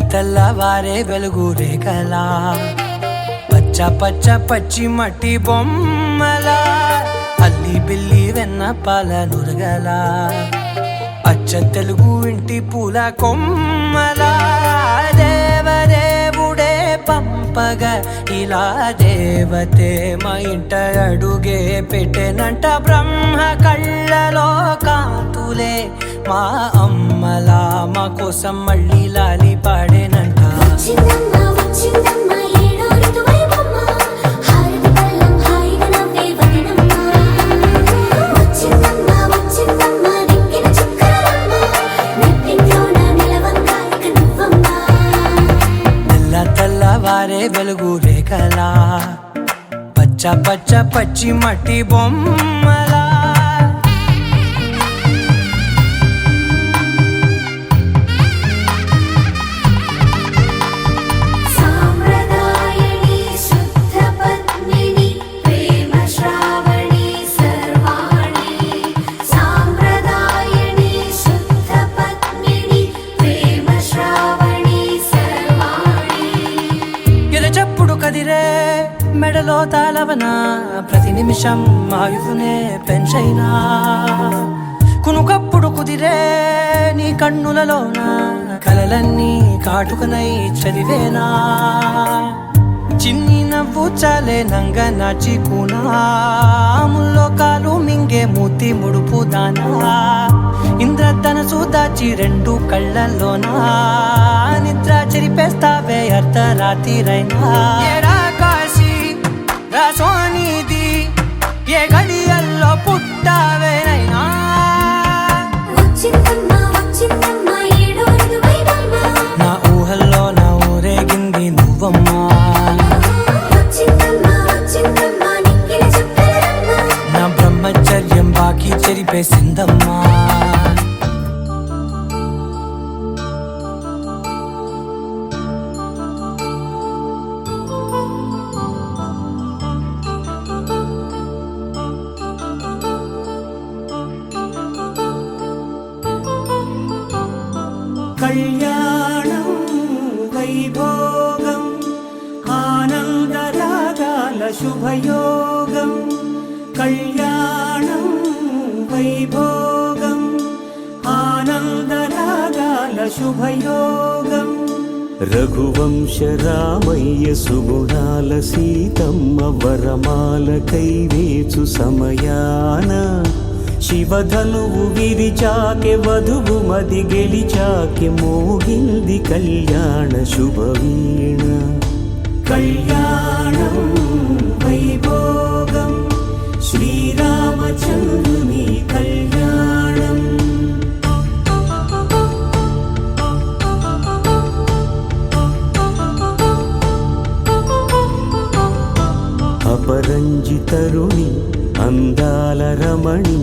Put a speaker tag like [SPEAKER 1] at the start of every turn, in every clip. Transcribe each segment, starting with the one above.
[SPEAKER 1] తెల్లవారే వెలుగు రేఖలా పచ్చ పచ్చ పచ్చి మట్టి బొమ్మలా అల్లి బిల్లి వెన్న పాల నురగలా అచ్చ తెలుగు ఇంటి పూల కొమ్మలా దేవదేవుడే పంపగా ఇలా దేవతే మా ఇంట అడుగే పెట్టెనంట బ్రహ్మ కళ్ళలో కాంతులే మా అమ్మలా మా కోసం మళ్ళీ లాలి పాడేనంట తెల్లవారే వెలుగు రేఖలా పచ్చ పచ్చ పచ్చి మట్టి బొమ్మలా కదిరే మెడలో తాళవన ప్రతి నిమిషం ఆయువునే పెంచైనా కునుకప్పుడు కుదిరే నీ కన్నులలోన కలలన్నీ కాటుకనై చదివేనా చిన్ని నవ్వు చాలే నంగ నాచి కూనాముల్లో కాలు మింగే మూతి ముడుపు దానా ఇంద్రధనసు దాచి రెండు కళ్ళల్లోనా నిద్ర చెరిపేస్తావే అర్ధరాత్రిరైనా కాశీ రాసోనిది ఏ గడియల్లో పుట్టావేనైనా నా ఊహల్లో నా ఊరేగింది నువ్వమ్మా నా బ్రహ్మచర్యం బాకీ చెరిపేసిందమ్మా
[SPEAKER 2] కళ్యాణం వైభోగం ఆనందరాగాల శుభయోగం కళ్యాణం వైభోగం ఆనందరాగాల శుభయోగం రఘువంశ రామయ్య సుగుణాల సీతమ్మ వరమాల కైవేచు సమయాన శివధనువు విరిచాకె వధువు మది గెలిచాకె మోగింది కళ్యాణ శుభవీణ కళ్యాణం వైభోగం శ్రీరామచంద్రుని కళ్యాణం అపరంజి తరుణి అందాల రమణి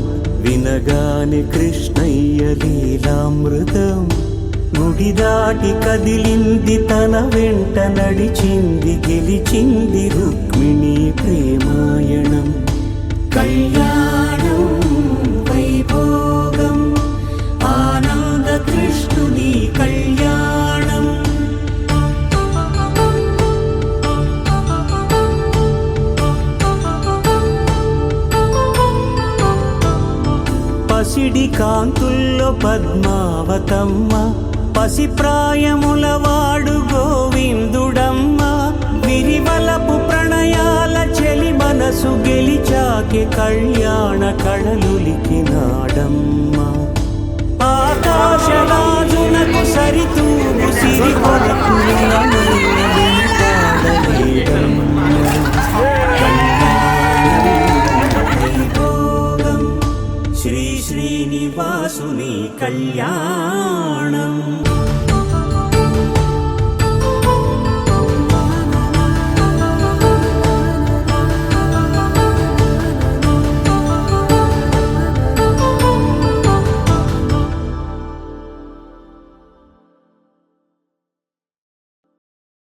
[SPEAKER 2] వినగానే కృష్ణయ్య లీలామృతం గుడి దాటి కదిలింది తన వెంట నడిచింది గెలిచింది రుక్మిణి ప్రేమాయణం కళ్యాణం వైభోగం ఆనంద కృష్ణుని కళ్యాణం పసిడి కాంతుల్లో పద్మావతమ్మ పసిప్రాయముల వాడు గోవిందుడమ్మ విరివలపు ప్రణయాల చెలి మనసు గెలిచాకె కళ్యాణ కళలులికినాడమ్మ ఆకాశరాజునకు సరితూగు సిరి కొరకు శ్రీ శ్రీనివాసుని కళ్యాణం